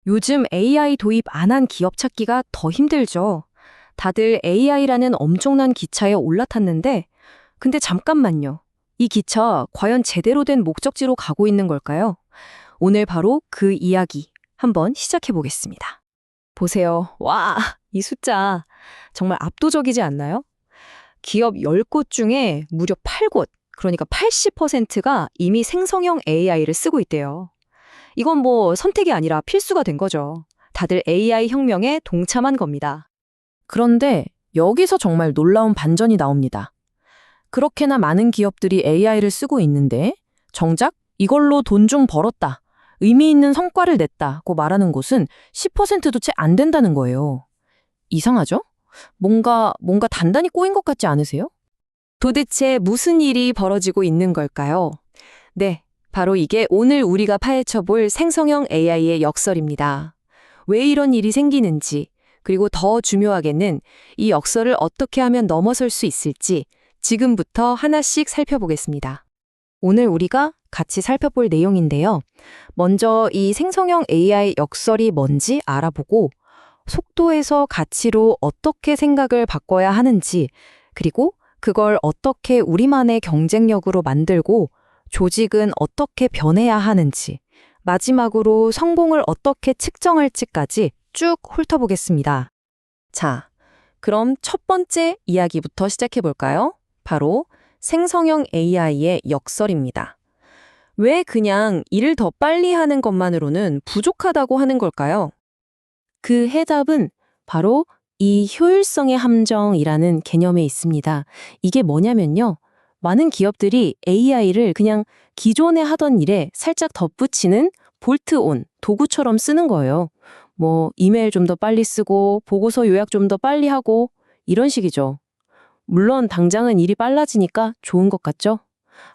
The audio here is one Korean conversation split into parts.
요즘 AI 도입 안 한 기업 찾기가 더 힘들죠. 다들 AI라는 엄청난 기차에 올라탔는데, 근데 잠깐만요. 이 기차 과연 제대로 된 목적지로 가고 있는 걸까요? 오늘 바로 그 이야기 한번 시작해 보겠습니다. 보세요. 와, 이 숫자 정말 압도적이지 않나요? 기업 10곳 중에 무려 8곳, 그러니까 80%가 이미 생성형 AI를 쓰고 있대요. 이건 뭐 선택이 아니라 필수가 된 거죠. 다들 AI 혁명에 동참한 겁니다. 그런데 여기서 정말 놀라운 반전이 나옵니다. 그렇게나 많은 기업들이 AI를 쓰고 있는데 정작 이걸로 돈 좀 벌었다, 의미 있는 성과를 냈다고 말하는 곳은 10%도 채 안 된다는 거예요. 이상하죠? 뭔가 단단히 꼬인 것 같지 않으세요? 도대체 무슨 일이 벌어지고 있는 걸까요? 네, 바로 이게 오늘 우리가 파헤쳐 볼 생성형 AI의 역설입니다. 왜 이런 일이 생기는지, 그리고 더 중요하게는 이 역설을 어떻게 하면 넘어설 수 있을지 지금부터 하나씩 살펴보겠습니다. 오늘 우리가 같이 살펴볼 내용인데요. 먼저 이 생성형 AI 역설이 뭔지 알아보고 속도에서 가치로 어떻게 생각을 바꿔야 하는지, 그리고 그걸 어떻게 우리만의 경쟁력으로 만들고 조직은 어떻게 변해야 하는지, 마지막으로 성공을 어떻게 측정할지까지 쭉 훑어보겠습니다. 자, 그럼 첫 번째 이야기부터 시작해 볼까요? 바로 생성형 AI의 역설입니다. 왜 그냥 일을 더 빨리 하는 것만으로는 부족하다고 하는 걸까요? 그 해답은 바로 이 효율성의 함정이라는 개념에 있습니다. 이게 뭐냐면요. 많은 기업들이 AI를 그냥 기존에 하던 일에 살짝 덧붙이는 볼트온, 도구처럼 쓰는 거예요. 뭐 이메일 좀 더 빨리 쓰고 보고서 요약 좀 더 빨리 하고 이런 식이죠. 물론 당장은 일이 빨라지니까 좋은 것 같죠?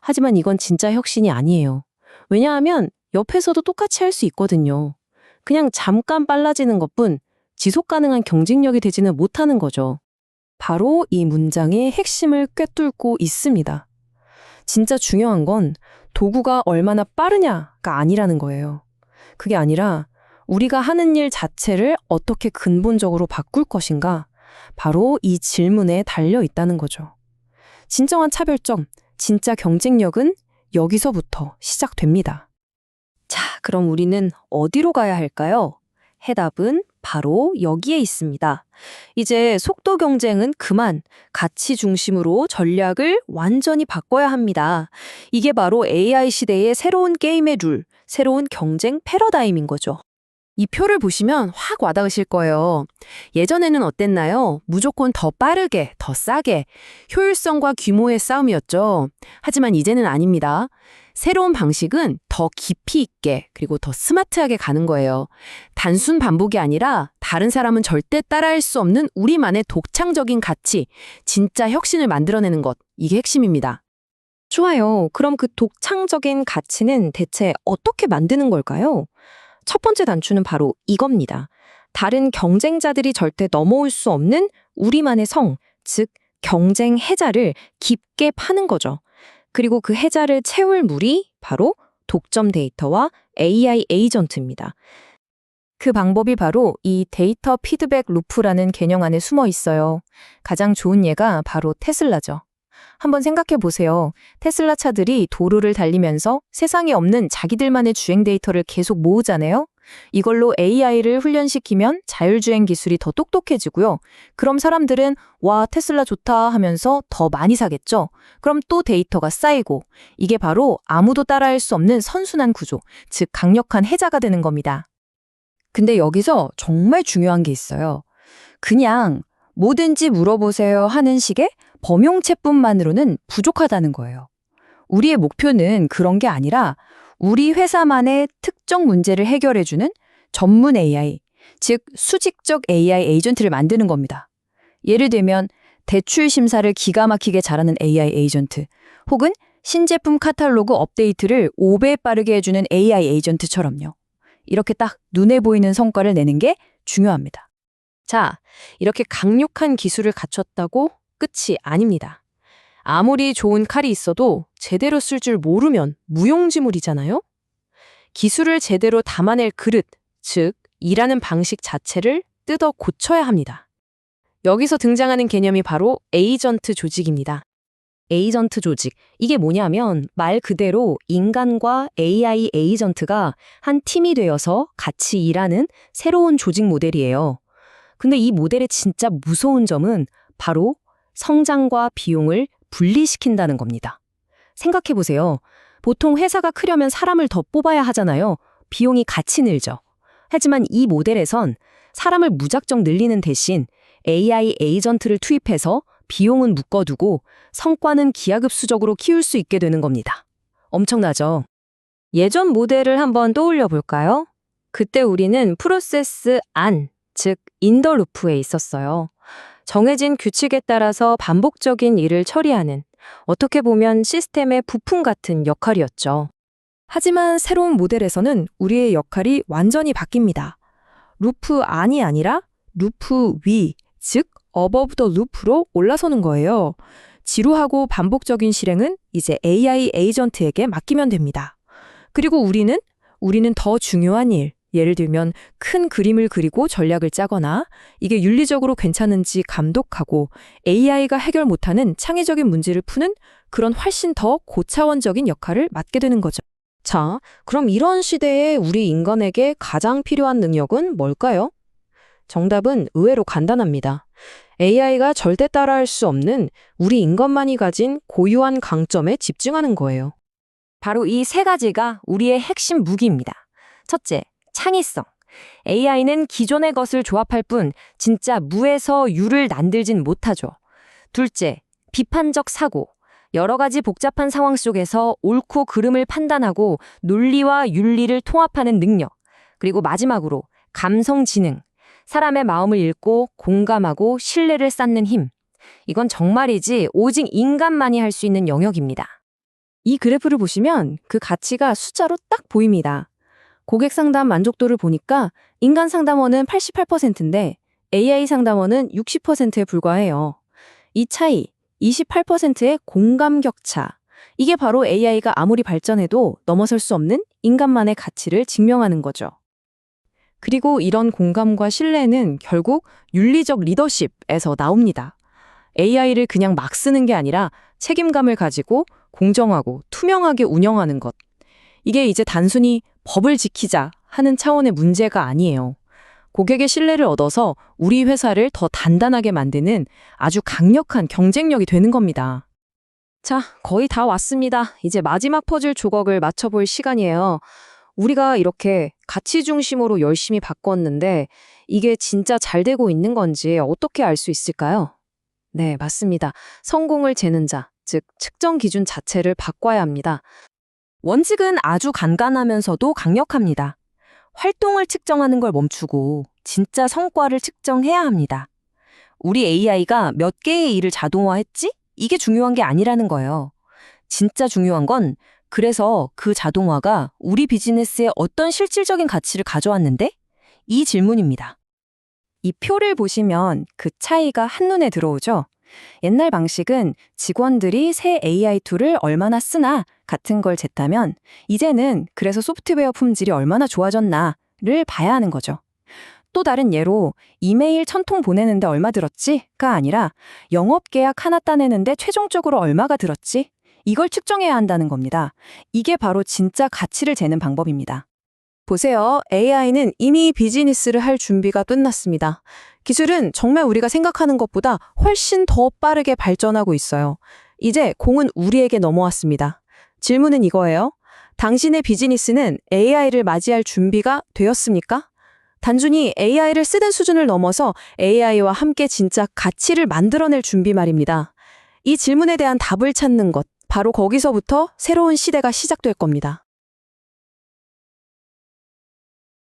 하지만 이건 진짜 혁신이 아니에요. 왜냐하면 옆에서도 똑같이 할 수 있거든요. 그냥 잠깐 빨라지는 것뿐 지속 가능한 경쟁력이 되지는 못하는 거죠. 바로 이 문장의 핵심을 꿰뚫고 있습니다. 진짜 중요한 건 도구가 얼마나 빠르냐가 아니라는 거예요. 그게 아니라 우리가 하는 일 자체를 어떻게 근본적으로 바꿀 것인가, 바로 이 질문에 달려 있다는 거죠. 진정한 차별점, 진짜 경쟁력은 여기서부터 시작됩니다. 자, 그럼 우리는 어디로 가야 할까요? 해답은 바로 여기에 있습니다. 이제 속도 경쟁은 그만, 가치 중심으로 전략을 완전히 바꿔야 합니다. 이게 바로 AI 시대의 새로운 게임의 룰, 새로운 경쟁 패러다임인 거죠. 이 표를 보시면 확 와닿으실 거예요. 예전에는 어땠나요? 무조건 더 빠르게, 더 싸게, 효율성과 규모의 싸움이었죠. 하지만 이제는 아닙니다. 새로운 방식은 더 깊이 있게, 그리고 더 스마트하게 가는 거예요. 단순 반복이 아니라 다른 사람은 절대 따라할 수 없는 우리만의 독창적인 가치, 진짜 혁신을 만들어내는 것, 이게 핵심입니다. 좋아요. 그럼 그 독창적인 가치는 대체 어떻게 만드는 걸까요? 첫 번째 단추는 바로 이겁니다. 다른 경쟁자들이 절대 넘어올 수 없는 우리만의 성, 즉 경쟁 해자를 깊게 파는 거죠. 그리고 그 해자를 채울 물이 바로 독점 데이터와 AI 에이전트입니다. 그 방법이 바로 이 데이터 피드백 루프라는 개념 안에 숨어 있어요. 가장 좋은 예가 바로 테슬라죠. 한번 생각해 보세요. 테슬라 차들이 도로를 달리면서 세상에 없는 자기들만의 주행 데이터를 계속 모으잖아요. 이걸로 AI를 훈련시키면 자율주행 기술이 더 똑똑해지고요. 그럼 사람들은 와, 테슬라 좋다 하면서 더 많이 사겠죠. 그럼 또 데이터가 쌓이고, 이게 바로 아무도 따라할 수 없는 선순환 구조, 즉 강력한 해자가 되는 겁니다. 근데 여기서 정말 중요한 게 있어요. 그냥 뭐든지 물어보세요 하는 식의 범용체뿐만으로는 부족하다는 거예요. 우리의 목표는 그런 게 아니라 우리 회사만의 특정 문제를 해결해주는 전문 AI, 즉 수직적 AI 에이전트를 만드는 겁니다. 예를 들면 대출 심사를 기가 막히게 잘하는 AI 에이전트, 혹은 신제품 카탈로그 업데이트를 5배 빠르게 해주는 AI 에이전트처럼요. 이렇게 딱 눈에 보이는 성과를 내는 게 중요합니다. 자, 이렇게 강력한 기술을 갖췄다고 끝이 아닙니다. 아무리 좋은 칼이 있어도 제대로 쓸 줄 모르면 무용지물이잖아요? 기술을 제대로 담아낼 그릇, 즉 일하는 방식 자체를 뜯어 고쳐야 합니다. 여기서 등장하는 개념이 바로 에이전트 조직입니다. 에이전트 조직. 이게 뭐냐면 말 그대로 인간과 AI 에이전트가 한 팀이 되어서 같이 일하는 새로운 조직 모델이에요. 근데 이 모델의 진짜 무서운 점은 바로 성장과 비용을 분리시킨다는 겁니다. 생각해 보세요. 보통 회사가 크려면 사람을 더 뽑아야 하잖아요. 비용이 같이 늘죠. 하지만 이 모델에선 사람을 무작정 늘리는 대신 AI 에이전트를 투입해서 비용은 묶어두고 성과는 기하급수적으로 키울 수 있게 되는 겁니다. 엄청나죠? 예전 모델을 한번 떠올려 볼까요? 그때 우리는 프로세스 안, 즉 인더 루프에 있었어요. 정해진 규칙에 따라서 반복적인 일을 처리하는, 어떻게 보면 시스템의 부품 같은 역할이었죠. 하지만 새로운 모델에서는 우리의 역할이 완전히 바뀝니다. 루프 안이 아니라 루프 위, 즉 above the loop로 올라서는 거예요. 지루하고 반복적인 실행은 이제 AI 에이전트에게 맡기면 됩니다. 그리고 우리는 더 중요한 일, 예를 들면 큰 그림을 그리고 전략을 짜거나 이게 윤리적으로 괜찮은지 감독하고 AI가 해결 못하는 창의적인 문제를 푸는 그런 훨씬 더 고차원적인 역할을 맡게 되는 거죠. 자, 그럼 이런 시대에 우리 인간에게 가장 필요한 능력은 뭘까요? 정답은 의외로 간단합니다. AI가 절대 따라할 수 없는 우리 인간만이 가진 고유한 강점에 집중하는 거예요. 바로 이 세 가지가 우리의 핵심 무기입니다. 첫째, 창의성. AI는 기존의 것을 조합할 뿐 진짜 무에서 유를 만들진 못하죠. 둘째, 비판적 사고. 여러 가지 복잡한 상황 속에서 옳고 그름을 판단하고 논리와 윤리를 통합하는 능력. 그리고 마지막으로 감성 지능. 사람의 마음을 읽고 공감하고 신뢰를 쌓는 힘. 이건 정말이지 오직 인간만이 할 수 있는 영역입니다. 이 그래프를 보시면 그 가치가 숫자로 딱 보입니다. 고객 상담 만족도를 보니까 인간 상담원은 88%인데 AI 상담원은 60%에 불과해요. 이 차이, 28%의 공감 격차. 이게 바로 AI가 아무리 발전해도 넘어설 수 없는 인간만의 가치를 증명하는 거죠. 그리고 이런 공감과 신뢰는 결국 윤리적 리더십에서 나옵니다. AI를 그냥 막 쓰는 게 아니라 책임감을 가지고 공정하고 투명하게 운영하는 것. 이게 이제 단순히 법을 지키자 하는 차원의 문제가 아니에요. 고객의 신뢰를 얻어서 우리 회사를 더 단단하게 만드는 아주 강력한 경쟁력이 되는 겁니다. 자, 거의 다 왔습니다. 이제 마지막 퍼즐 조각을 맞춰볼 시간이에요. 우리가 이렇게 가치 중심으로 열심히 바꿨는데 이게 진짜 잘 되고 있는 건지 어떻게 알 수 있을까요? 네, 맞습니다. 성공을 재는 자, 즉 측정 기준 자체를 바꿔야 합니다. 원칙은 아주 간단하면서도 강력합니다. 활동을 측정하는 걸 멈추고 진짜 성과를 측정해야 합니다. 우리 AI가 몇 개의 일을 자동화했지? 이게 중요한 게 아니라는 거예요. 진짜 중요한 건 그래서 그 자동화가 우리 비즈니스에 어떤 실질적인 가치를 가져왔는데? 이 질문입니다. 이 표를 보시면 그 차이가 한눈에 들어오죠? 옛날 방식은 직원들이 새 AI 툴을 얼마나 쓰나 같은 걸 쟀다면 이제는 그래서 소프트웨어 품질이 얼마나 좋아졌나를 봐야 하는 거죠. 또 다른 예로 이메일 1000통 보내는데 얼마 들었지?가 아니라 영업계약 하나 따내는데 최종적으로 얼마가 들었지? 이걸 측정해야 한다는 겁니다. 이게 바로 진짜 가치를 재는 방법입니다. 보세요. AI는 이미 비즈니스를 할 준비가 끝났습니다. 기술은 정말 우리가 생각하는 것보다 훨씬 더 빠르게 발전하고 있어요. 이제 공은 우리에게 넘어왔습니다. 질문은 이거예요. 당신의 비즈니스는 AI를 맞이할 준비가 되었습니까? 단순히 AI를 쓰는 수준을 넘어서 AI와 함께 진짜 가치를 만들어낼 준비 말입니다. 이 질문에 대한 답을 찾는 것, 바로 거기서부터 새로운 시대가 시작될 겁니다.